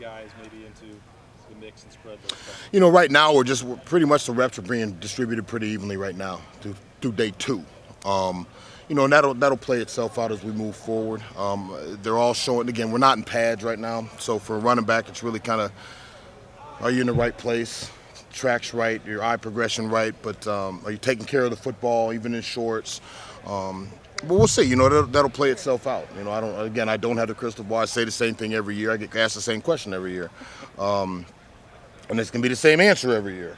guys maybe into the mix and spread those things? Right now we're pretty much the reps are being distributed pretty evenly right now through day 2. And that'll play itself out as we move forward. They're all showing, again, we're not in pads right now, so for a running back, it's really kind of, are you in the right place? Track's right, your eye progression right, but are you taking care of the football, even in shorts? But we'll see. That'll play itself out. I don't have the crystal ball. I say the same thing every year. I get asked the same question every year, and it's gonna be the same answer every year.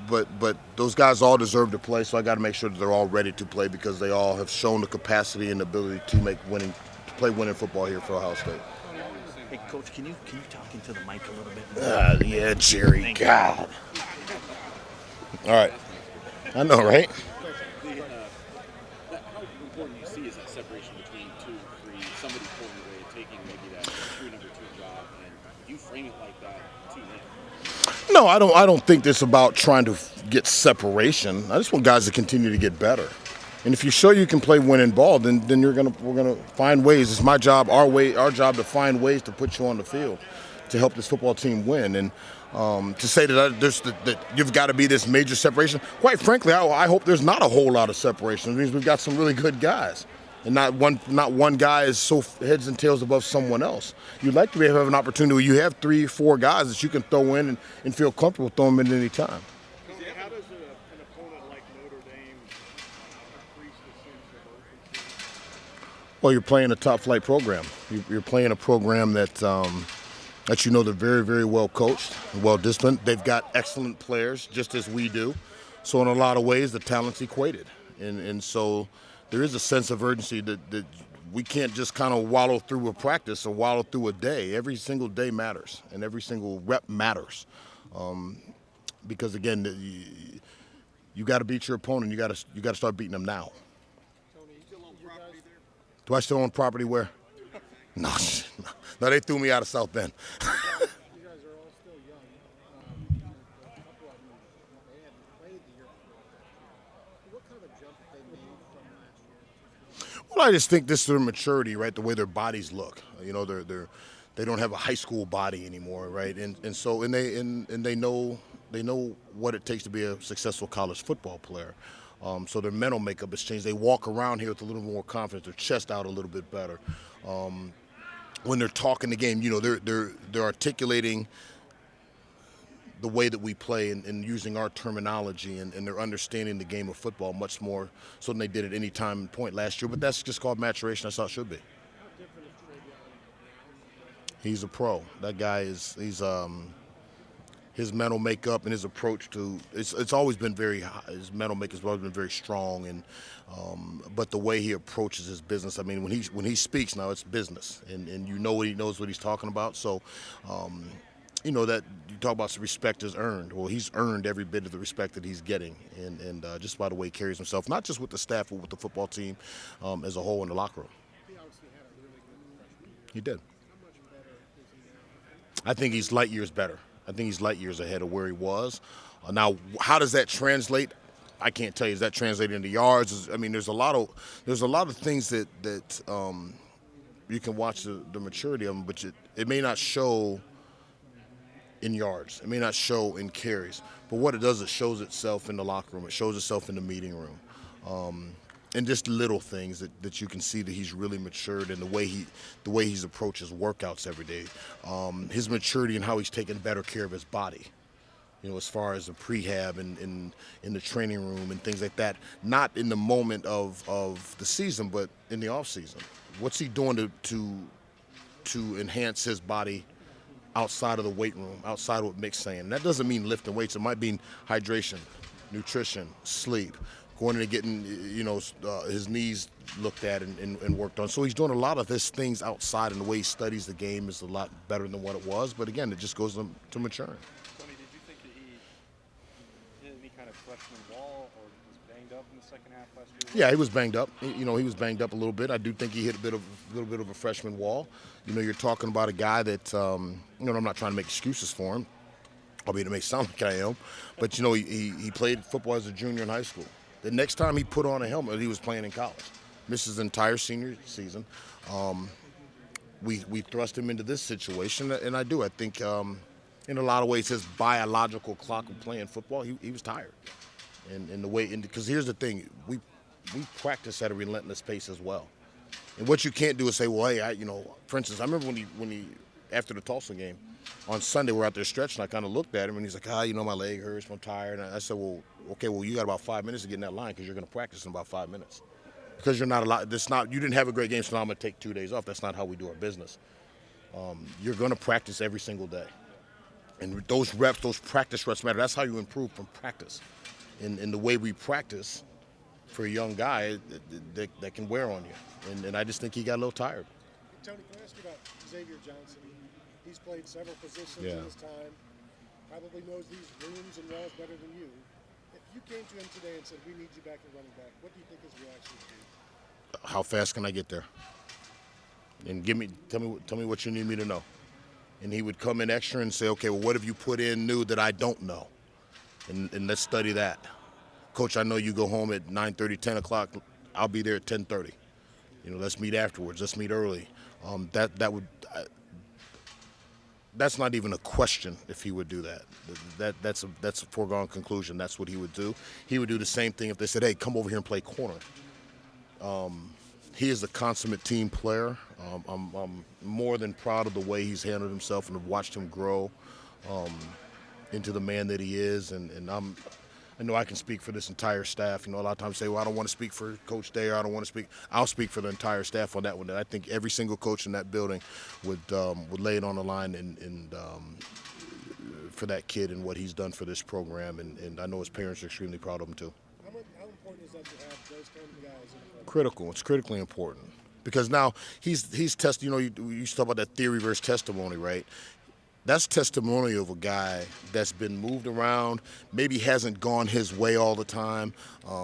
But those guys all deserve to play, so I got to make sure that they're all ready to play because they all have shown the capacity and ability to play winning football here for Ohio State. Hey, Coach, can you talk into the mic a little bit more? Yeah, Jerry. God. All right. I know, right? How important do you see is that separation between 2 and 3, somebody pulling away, taking maybe that true number 2 job, and you frame it like that to them? No, I don't think it's about trying to get separation. I just want guys to continue to get better. And if you show you can play winning ball, then we're gonna find ways. It's my job, our job to find ways to put you on the field to help this football team win. And to say that you've got to be this major separation, quite frankly, I hope there's not a whole lot of separation. It means we've got some really good guys, and not one guy is so heads and tails above someone else. You'd like to be able to have an opportunity where you have 3 or 4 guys that you can throw in and feel comfortable throwing them in at any time. How does an opponent like Notre Dame increase the sense of urgency? Well, you're playing a top-flight program. You're playing a program that they're very, very well coached, well disciplined. They've got excellent players, just as we do. So in a lot of ways, the talent's equated, and so there is a sense of urgency that we can't just kind of wallow through a practice or wallow through a day. Every single day matters, and every single rep matters. Because again, you got to beat your opponent. You got to start beating them now. Tony, you still own property there? Do I still own property where? No, they threw me out of South Bend. You guys are all still young. A couple of them, they haven't played the year before. What kind of a jump have they made from last year? Well, I just think this is their maturity, right? The way their bodies look. They don't have a high school body anymore, right? And they know what it takes to be a successful college football player. So their mental makeup has changed. They walk around here with a little more confidence, their chest out a little bit better. When they're talking the game, they're articulating the way that we play and using our terminology, and they're understanding the game of football much more so than they did at any time point last year. But that's just called maturation. That's how it should be. He's a pro. That guy his mental makeup and his approach to it's always been very high. His mental makeup has always been very strong, and but the way he approaches his business, I mean, when he speaks now, it's business, and he knows what he's talking about. So that you talk about respect is earned. Well, he's earned every bit of the respect that he's getting, and just by the way he carries himself, not just with the staff but with the football team as a whole in the locker room. He obviously had a really good freshman. He did. How much better is he now? I think he's light years better. I think he's light years ahead of where he was. Now, how does that translate? I can't tell you. Does that translate into yards? I mean, there's a lot of things that you can watch the maturity of him, but it may not show in yards. It may not show in carries. But what it does, it shows itself in the locker room. It shows itself in the meeting room. And just little things that you can see that he's really matured, and the way he's approaches workouts every day, his maturity and how he's taking better care of his body, as far as the prehab and in the training room and things like that. Not in the moment of the season, but in the off season. What's he doing to enhance his body outside of the weight room, outside of what Mick's saying? And that doesn't mean lifting weights. It might mean hydration, nutrition, sleep. Going in and getting, his knees looked at and worked on. So he's doing a lot of these things outside, and the way he studies the game is a lot better than what it was. But again, it just goes to maturing. Tony, did you think that he hit any kind of freshman wall or was banged up in the second half last year? Yeah, he was banged up. He was banged up a little bit. I do think he hit a little bit of a freshman wall. You're talking about a guy that, I'm not trying to make excuses for him, albeit it may sound like I am, but he played football as a junior in high school. The next time he put on a helmet, he was playing in college. Missed his entire senior season. we thrust him into this situation, and I do. I think in a lot of ways his biological clock of playing football, he was tired, and the way because here's the thing, we practice at a relentless pace as well, and what you can't do is say, well, hey, for instance, I remember when he after the Tulsa game on Sunday we're out there stretching, I kind of looked at him and he's like, my leg hurts, I'm tired, and I said, well, okay, well you got about 5 minutes to get in that line because you're going to practice in about 5 minutes. Because you're not allowed. You didn't have a great game, so now I'm going to take 2 days off. That's not how we do our business. You're going to practice every single day. And those reps, those practice reps matter. That's how you improve from practice. And the way we practice for a young guy, that can wear on you. And I just think he got a little tired. Tony, can I ask you about Xavier Johnson? He's played several positions in his time, probably knows these rooms and walls better than you. If you came to him today and said, we need you back at running back, what do you think his reaction would be? How fast can I get there? And tell me what you need me to know. And he would come in extra and say, okay, well, what have you put in new that I don't know? And let's study that. Coach, I know you go home at 9:30, 10 o'clock. I'll be there at 10:30. Let's meet afterwards. Let's meet early. That's not even a question if he would do that. That's a foregone conclusion. That's what he would do. He would do the same thing if they said, hey, come over here and play corner. He is a consummate team player. I'm more than proud of the way he's handled himself and have watched him grow into the man that he is. And I know I can speak for this entire staff. A lot of times say, well, I don't want to speak for Coach Day, or I don't want to speak. I'll speak for the entire staff on that one. I think every single coach in that building would lay it on the line and for that kid and what he's done for this program. And I know his parents are extremely proud of him too. How important is that to have those kind of guys in the program? Critical. It's critically important because now he's tested. You used to talk about that theory versus testimony, right? That's testimony of a guy that's been moved around, maybe hasn't gone his way all the time.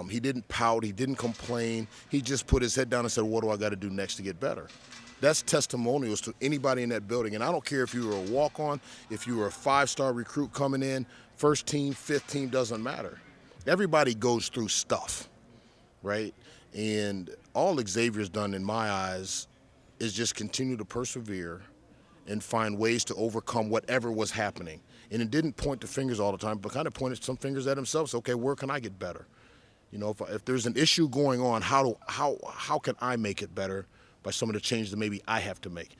He didn't pout, he didn't complain. He just put his head down and said, what do I got to do next to get better? That's testimonials to anybody in that building. And I don't care if you were a walk-on, if you were a 5-star recruit coming in, first team, fifth team, doesn't matter. Everybody goes through stuff, right? And all Xavier's done, in my eyes, is just continue to persevere and find ways to overcome whatever was happening. And it didn't point the fingers all the time, but kind of pointed some fingers at himself. So, okay, where can I get better? If there's an issue going on, how can I make it better by some of the changes that maybe I have to make?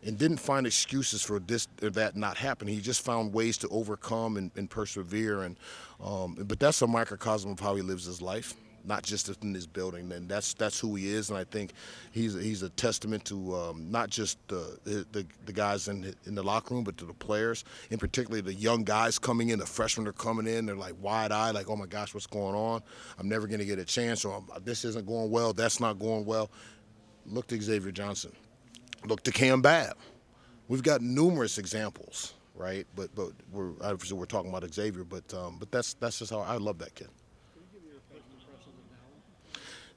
And didn't find excuses for this or that not happening. He just found ways to overcome and persevere. But that's a microcosm of how he lives his life, not just in this building. And that's who he is. And I think he's a testament to not just the guys in the locker room, but to the players, and particularly the young guys coming in. The freshmen are coming in. They're like wide-eyed, like, oh, my gosh, what's going on? I'm never going to get a chance, or this isn't going well, that's not going well. Look to Xavier Johnson. Look to Cam Babb. We've got numerous examples, right? But obviously we're talking about Xavier, but that's just how I love that kid.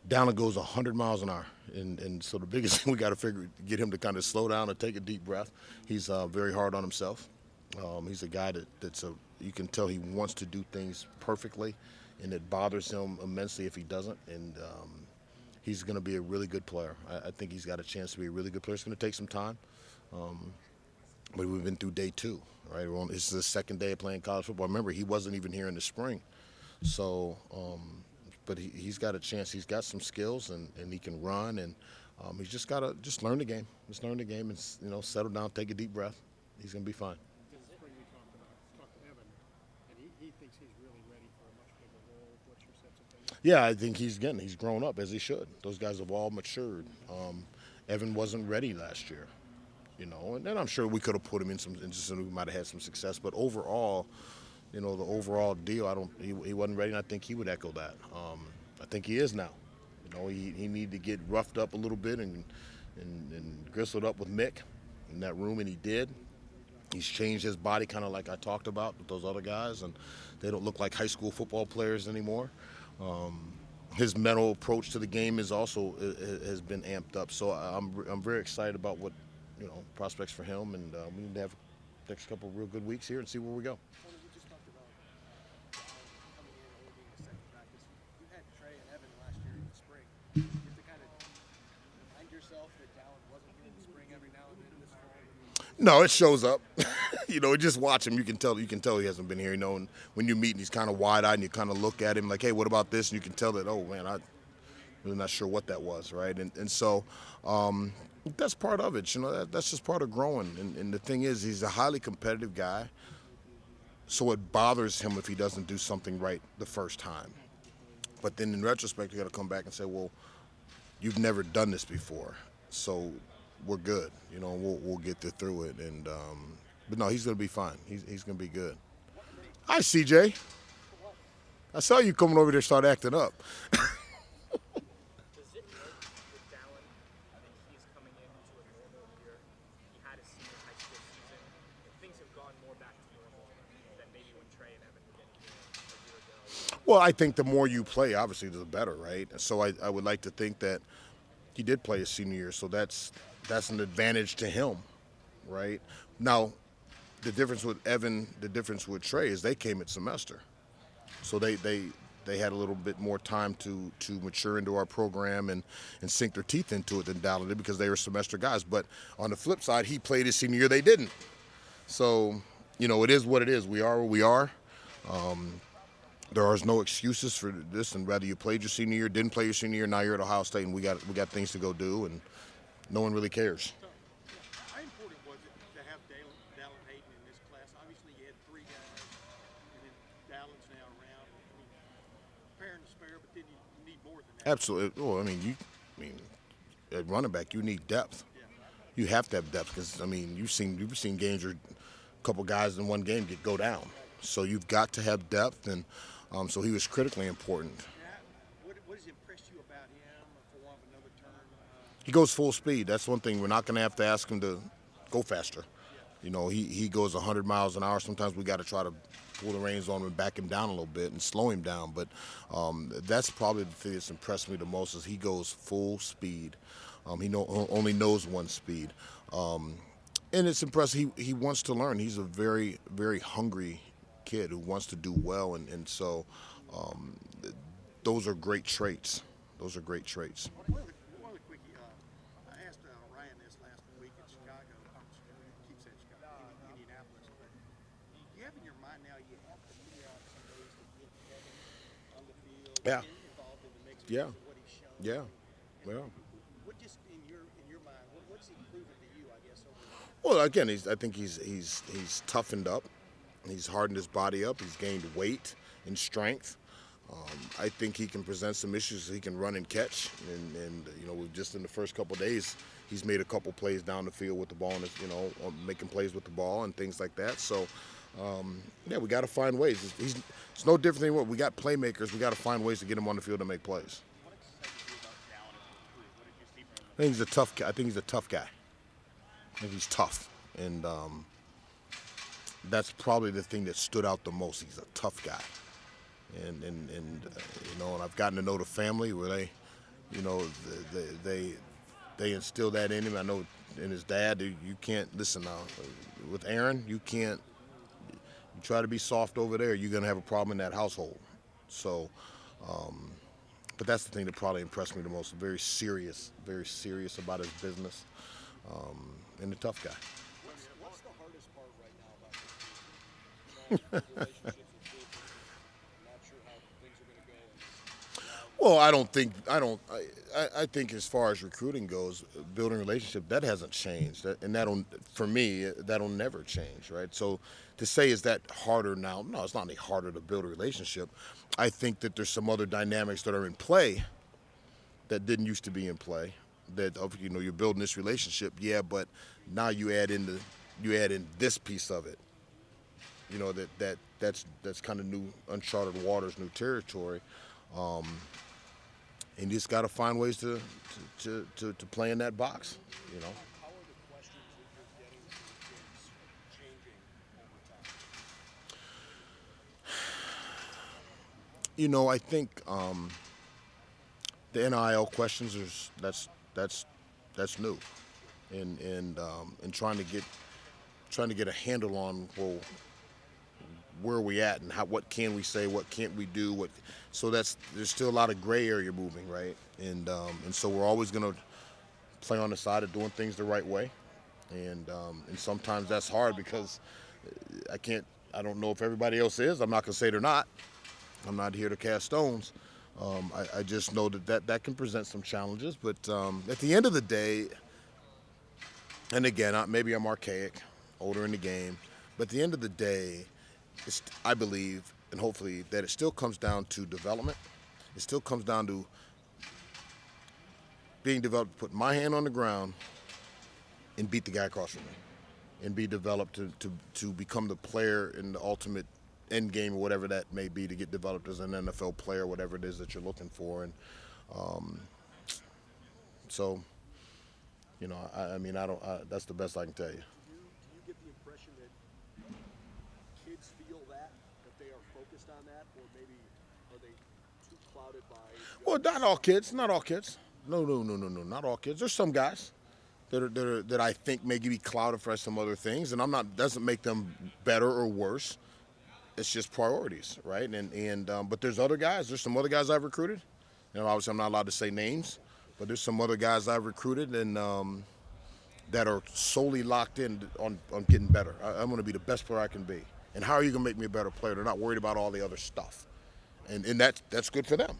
Down goes 100 miles an hour, and so the biggest thing we got to get him to kind of slow down and take a deep breath. He's very hard on himself. He's a guy you can tell he wants to do things perfectly, and it bothers him immensely if he doesn't. And he's going to be a really good player. I think he's got a chance to be a really good player. It's going to take some time, but we've been through day 2, right? This is the second day of playing college football. Remember, he wasn't even here in the spring, so. But he's got a chance. He's got some skills, and he can run, and he's just got to learn the game. Just learn the game and settle down, take a deep breath. He's going to be fine. This spring we talked to Evan, and he thinks he's really ready for a much bigger role. What's your sense of things? Yeah, I think he's grown up, as he should. Those guys have all matured. Evan wasn't ready last year, and then I'm sure we could have put him in we might have had some success, but overall. The overall deal, he wasn't ready, and I think he would echo that. I think he is now. He needed to get roughed up a little bit and gristled up with Mick in that room, and he did. He's changed his body kind of like I talked about with those other guys, and they don't look like high school football players anymore. His mental approach to the game has has been amped up. So I'm very excited about what prospects for him, and we need to have the next couple of real good weeks here and see where we go. You have to kind of remind yourself that Dallin wasn't here in the spring every now and No, it shows up. Just watch him. You can tell he hasn't been here. And when you meet and he's kind of wide-eyed and you kind of look at him like, hey, what about this? And you can tell that, oh, man, I'm really not sure what that was, right? And so that's part of it. That's just part of growing. And the thing is, he's a highly competitive guy, so it bothers him if he doesn't do something right the first time. But then in retrospect, you got to come back and say, well, you've never done this before, so we're good. We'll get through it. And but no, he's going to be fine. He's going to be good. Hi, CJ. I saw you coming over there, start acting up. Does it work with Dallin that he's coming into a normal year? He had a senior high school season. Things have gone more back to normal than maybe when Trey and Evan were getting here a year ago. Well, I think the more you play, obviously, the better, right? So I would like to think that he did play his senior year, so that's an advantage to him, right? Now, the difference with Evan, the difference with Trey is they came at semester. So they had a little bit more time to mature into our program and sink their teeth into it than Dallin did because they were semester guys. But on the flip side, he played his senior year, they didn't. So, it is what it is. We are where we are. There are no excuses for this, and whether you played your senior year, didn't play your senior year, now you're at Ohio State, and we got things to go do, and no one really cares. How important was it to have Dallin Hayden in this class? Obviously, you had three guys, and then Dallin's now around. Fair and spare, but then you need more than that. Absolutely. Well, at running back, you need depth. You have to have depth because you've seen games where a couple guys in one game go down. So you've got to have depth, and so he was critically important. What has impressed you about him for want of another term? He goes full speed. That's one thing. We're not going to have to ask him to go faster. He goes 100 miles an hour. Sometimes we got to try to pull the reins on him and back him down a little bit and slow him down. But that's probably the thing that's impressed me the most is he goes full speed. He only knows one speed. And it's impressive. He wants to learn. He's a very, very hungry kid who wants to do well. And so those are great traits. One other quickie. I asked Ryan this last week in Chicago. I keep saying Chicago, Indianapolis. But you have in your mind now you have to figure out some ways to get Kevin on the field, get involved in the mix because of what he's shown. What just in your mind? What's he proven to you? I guess. Well, again, I think he's toughened up. He's hardened his body up. He's gained weight and strength. I think he can present some issues. He can run and catch, and we've just in the first couple of days, he's made a couple plays down the field with the ball, and making plays with the ball and things like that. So, we got to find ways. It's no different than what we got playmakers. We got to find ways to get him on the field and make plays. I think he's a tough guy. I think he's tough, and that's probably the thing that stood out the most. He's a tough guy. And I've gotten to know the family where they instill that in him. I know in his dad, you can't listen now. With Aaron, you can't. You try to be soft over there, you're gonna have a problem in that household. So, but that's the thing that probably impressed me the most. Very serious about his business, and a tough guy. What's the hardest part right now about the team? Well, I think as far as recruiting goes, building relationship, that hasn't changed. For me, that'll never change, right? So to say is that harder now? No, it's not any harder to build a relationship. I think that there's some other dynamics that are in play that didn't used to be in play. That you're building this relationship, but now you add in this piece of it. That's kind of new, uncharted waters, new territory. And you just got to find ways to play in that box, How are the questions that you're getting from kids changing over time? I think the NIL questions that's new, and trying to get a handle on where are we at and what can we say, what can't we do, so there's still a lot of gray area moving, right? And so we're always going to play on the side of doing things the right way, And sometimes that's hard because I don't know if everybody else is. I'm not going to say they're not. I'm not here to cast stones. I just know that can present some challenges. But at the end of the day, and again, maybe I'm archaic, older in the game, but at the end of the day, I believe, and hopefully, that it still comes down to development. It still comes down to being developed, put my hand on the ground, and beat the guy across from me, and be developed to become the player in the ultimate end game or whatever that may be, to get developed as an NFL player, whatever it is that you're looking for. And so, you know, I mean, that's the best I can tell you. Do you get the impression that kids feel that they are focused on that, or maybe are they too clouded by? Well, not all kids. Not all kids. No, not all kids. There's some guys that I think may be clouded for some other things, and doesn't make them better or worse. It's just priorities, right? But there's other guys. There's some other guys I've recruited. You know, obviously I'm not allowed to say names, but there's some other guys I've recruited and that are solely locked in on getting better. I'm going to be the best player I can be. And how are you going to make me a better player? They're not worried about all the other stuff, and that's good for them.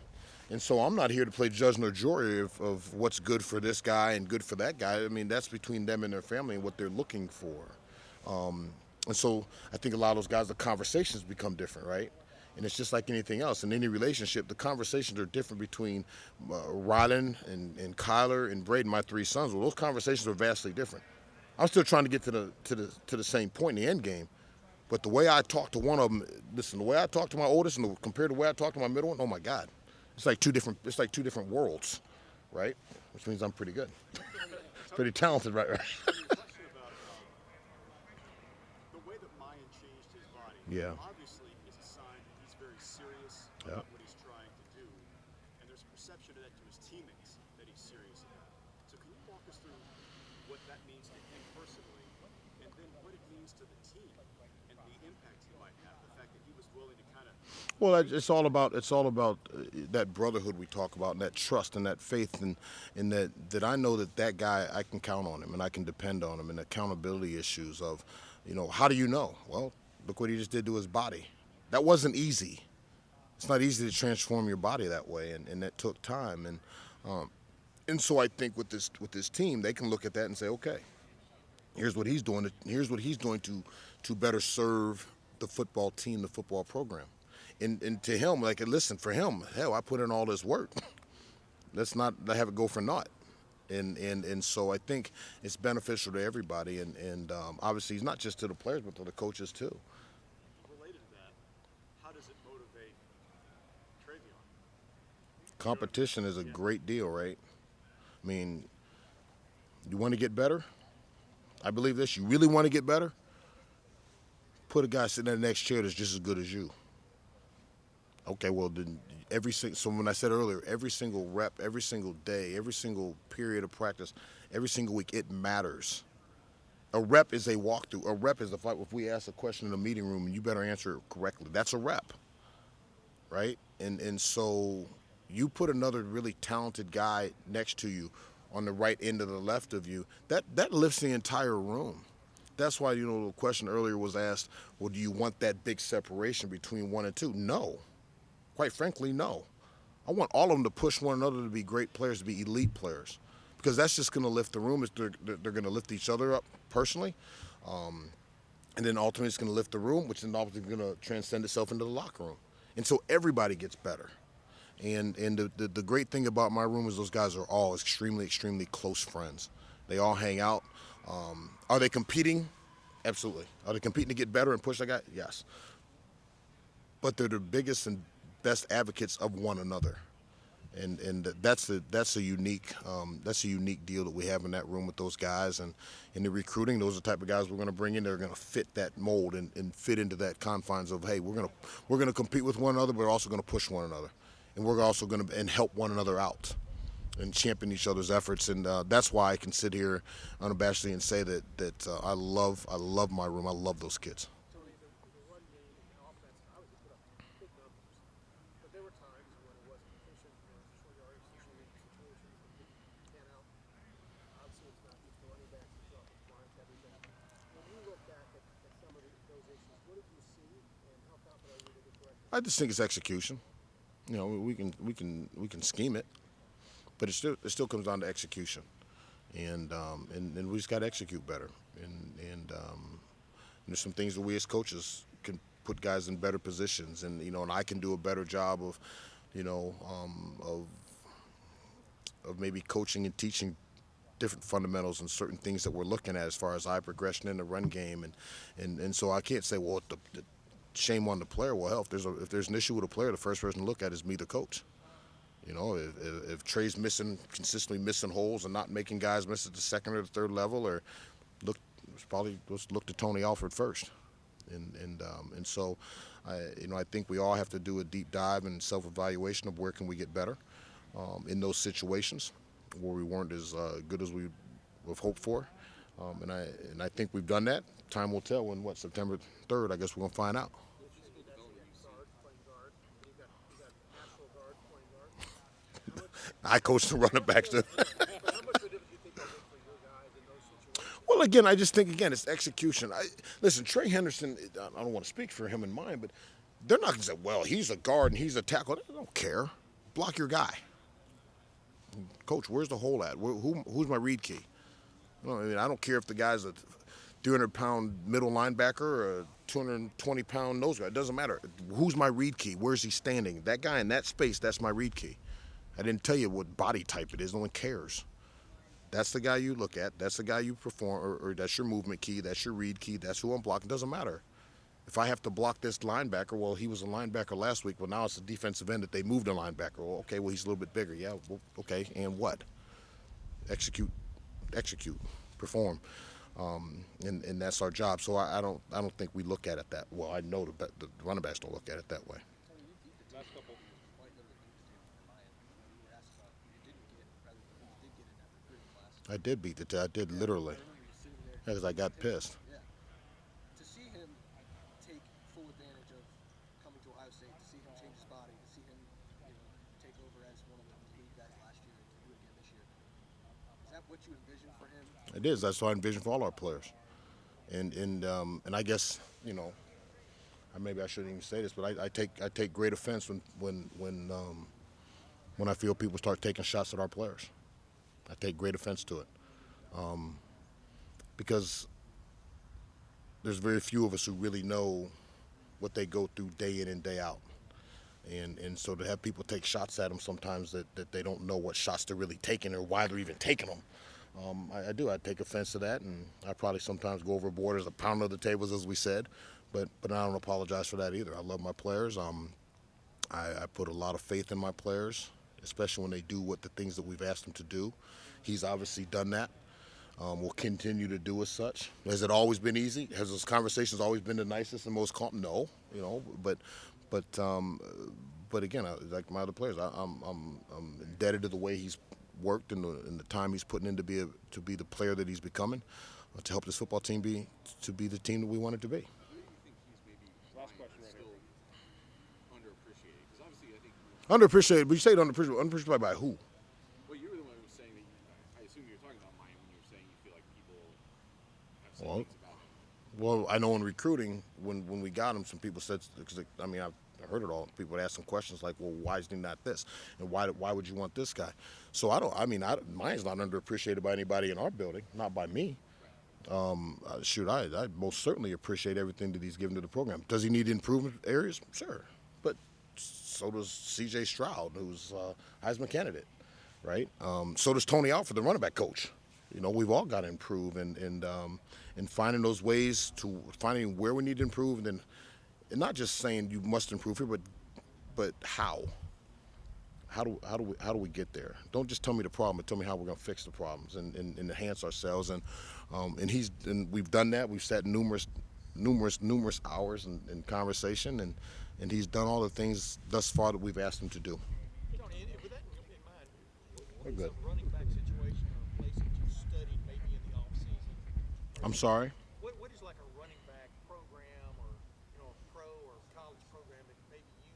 And so I'm not here to play judge nor jury of what's good for this guy and good for that guy. I mean, that's between them and their family and what they're looking for. And so I think a lot of those guys, the conversations become different, right? And it's just like anything else. In any relationship, the conversations are different between Rylan and Kyler and Braden, my three sons. Well, those conversations are vastly different. I'm still trying to get to the same point in the end game. But the way I talk to one of them, listen, the way I talk to my oldest and compared to the way I talk to my middle one, oh my God. It's like two different worlds, right? Which means I'm pretty good. Pretty talented, right? Yeah. Obviously, is a sign that he's very serious about what he's trying to do, and there's a perception of that to his teammates that he's serious about. So can you walk us through what that means to him personally, and then what it means to the team and the impact he might have? The fact that he was willing to kind of. Well, it's all about that brotherhood we talk about, and that trust and that faith, and that I know that guy, I can count on him and I can depend on him, and accountability issues of, you know, how do you know? Well, look what he just did to his body. That wasn't easy. It's not easy to transform your body that way, and that took time. And so I think with this team, they can look at that and say, okay, here's what he's doing. Here's what he's doing to better serve the football team, the football program. And to him, like, listen, for him, hell, I put in all this work. Let's not have it go for naught. And so I think it's beneficial to everybody, and obviously it's not just to the players, but to the coaches too. Related to that, how does it motivate TreVeyon? Competition is a great deal, right? I mean, you want to get better? I believe this. You really want to get better? Put a guy sitting in the next chair that's just as good as you. Okay, well, then so when I said earlier, every single rep, every single day, every single period of practice, every single week, it matters. A rep is a walkthrough. A rep is if we ask a question in a meeting room and you better answer it correctly. That's a rep, right? And so you put another really talented guy next to you on the right end of the left of you, that lifts the entire room. That's why, you know, the question earlier was asked, well, do you want that big separation between 1 and 2? No. Quite frankly, no. I want all of them to push one another to be great players, to be elite players, because that's just going to lift the room. They're going to lift each other up personally, and then ultimately it's going to lift the room, which is ultimately going to transcend itself into the locker room. And so everybody gets better. And the great thing about my room is those guys are all extremely, extremely close friends. They all hang out. Are they competing? Absolutely. Are they competing to get better and push that guy? Yes. But they're the biggest and best advocates of one another, and that's a unique deal that we have in that room with those guys. And in the recruiting, those are the type of guys we're going to bring in. They're going to fit that mold and fit into that confines of, hey, we're going to compete with one another, but we're also going to push one another, and we're also going to help one another out and champion each other's efforts. And that's why I can sit here unabashedly and say that I love my room. I love those kids. I just think it's execution. You know, we can scheme it, but it still comes down to execution, and we just got to execute better. And there's some things that we as coaches can put guys in better positions, and and I can do a better job of, of maybe coaching and teaching different fundamentals and certain things that we're looking at as far as eye progression in the run game, and so I can't say, well, the shame on the player. Well, hell, if there's an issue with a player, the first person to look at is me, the coach. If Trey's consistently missing holes and not making guys miss at the second or the third level, or let's look to Tony Alford first, and so I think we all have to do a deep dive and self-evaluation of where can we get better in those situations where we weren't as good as we have hoped for, and I think we've done that. Time will tell. When September 3rd, I guess we're gonna find out. I coach the running backs too. Well, again, I just think it's execution. Listen, Trey Henderson. I don't want to speak for him and mine, but they're not gonna say, well, he's a guard and he's a tackle. They don't care. Block your guy. Coach, where's the hole at? Who's my read key? I don't care if the guy's a 300-pound middle linebacker or a 220-pound nose guard. It doesn't matter. Who's my read key? Where's he standing? That guy in that space, that's my read key. I didn't tell you what body type it is. No one cares. That's the guy you look at. That's the guy you perform, or that's your movement key. That's your read key. That's who I'm blocking. It doesn't matter. If I have to block this linebacker, well, he was a linebacker last week. Well, now it's a defensive end that they moved a linebacker. Well, okay, well, he's a little bit bigger. Yeah, well, okay, and what? Execute, perform, and that's our job. So I don't think we look at it that well. I know the running backs don't look at it that way. I did beat I did literally, because I got pissed. To see him take full advantage of coming to Ohio State, to see him change his body, to see him take over as one of the lead guys last year and to do it again this year. Is that what you envision for him? It is. That's what I envision for all our players. And I guess, maybe I shouldn't even say this, but I take great offense when I feel people start taking shots at our players. I take great offense to it, because there's very few of us who really know what they go through day in and day out, and so to have people take shots at them sometimes that they don't know what shots they're really taking or why they're even taking them. I take offense to that, and I probably sometimes go overboard as a pound of the tables, as we said, but I don't apologize for that either. I love my players. I put a lot of faith in my players, especially when they do the things that we've asked them to do. He's obviously done that. Will continue to do as such. Has it always been easy? Has those conversations always been the nicest and most calm? No, but again, like my other players, I'm indebted to the way he's worked and the time he's putting in to be the player that he's becoming, to help this football team be the team that we want it to be. Last question right here. Underappreciated, because obviously I think. Underappreciated, but you say underappreciated. Underappreciated by who? Well, you were the one who was saying that. I assume you were talking about Maya when you were saying you feel like people have said things about him. Well, I know in recruiting, when we got him, some people said, because I heard it all. People would ask some questions like, well, why is he not this? And why would you want this guy? So mine's not underappreciated by anybody in our building, not by me. I most certainly appreciate everything that he's given to the program. Does he need improvement areas? Sure. But so does C.J. Stroud, who's Heisman candidate, right? So does Tony Alford, the running back coach. We've all got to improve, and finding those ways to finding where we need to improve, and not just saying you must improve here, but how. How do we get there? Don't just tell me the problem, but tell me how we're going to fix the problems and enhance ourselves. And we've done that. We've sat numerous hours in conversation, and he's done all the things thus far that we've asked him to do. With that in mind, We're good. a running back situation or a place that you studied maybe in the off season? I'm sorry? What is like a running back program or a pro or college program that maybe you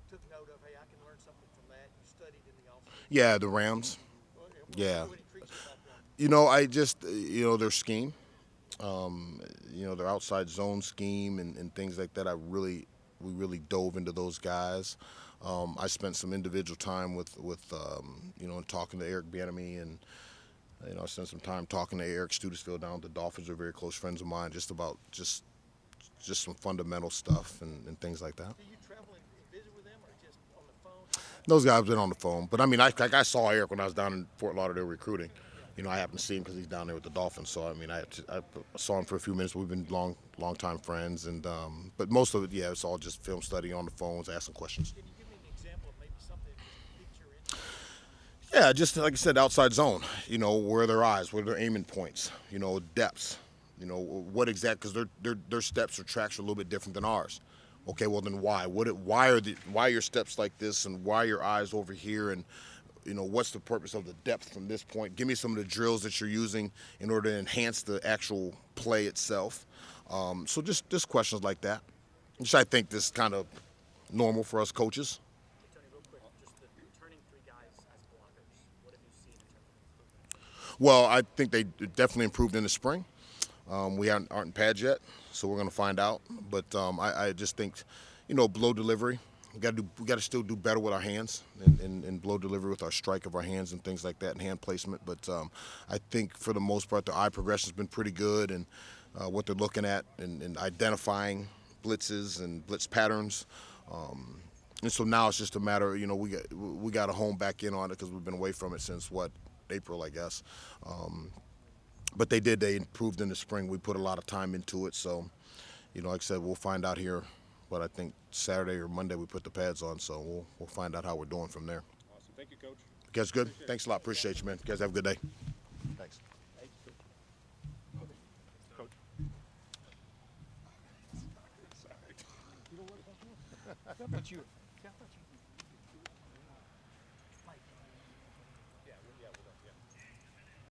took note of? Hey, I can learn something from that. You studied in the off season. Yeah, the Rams. Yeah. What intrigues you about them? I just, their scheme, their outside zone scheme and things like that. I really we really dove into those guys. I spent some individual time with talking to Eric Bieniemy, and I spent some time talking to Eric Studesville down at the Dolphins. They're very close friends of mine, just about just some fundamental stuff and things like that. Do you travel and visit with them, or just on the phone? Those guys have been on the phone, but I mean, I saw Eric when I was down in Fort Lauderdale recruiting. I happened to see him because he's down there with the Dolphins. So I mean, I saw him for a few minutes. We've been long time friends, and but most of it, yeah, it's all just film study on the phones, asking questions. Can you give me an example of maybe something that piqued your interest? Yeah, just like I said, outside zone. Where are their eyes, where are their aiming points. Depths. What exact? Because their steps or tracks are a little bit different than ours. Okay, well then why? Why are your steps like this, and why are your eyes over here, and what's the purpose of the depth from this point? Give me some of the drills that you're using in order to enhance the actual play itself. So just questions like that, which I think is kind of normal for us coaches. Tony, real quick, just the returning 3 guys as blockers. What have you seen in terms of improvement? Well, I think they definitely improved in the spring. We aren't in pads yet, so we're going to find out. But I just think, blow delivery. We got to still do better with our hands and blow delivery with our strike of our hands and things like that, and hand placement. But I think for the most part, the eye progression has been pretty good, and what they're looking at and identifying blitzes and blitz patterns. And so now it's just a matter, we got to hone back in on it because we've been away from it since April, I guess. But they improved in the spring. We put a lot of time into it. So, like I said, we'll find out here. But I think Saturday or Monday we put the pads on, so we'll find out how we're doing from there. Awesome. Thank you, Coach. You guys good? Thanks a lot. Appreciate you, man. You guys have a good day. Thanks. Coach. How about you?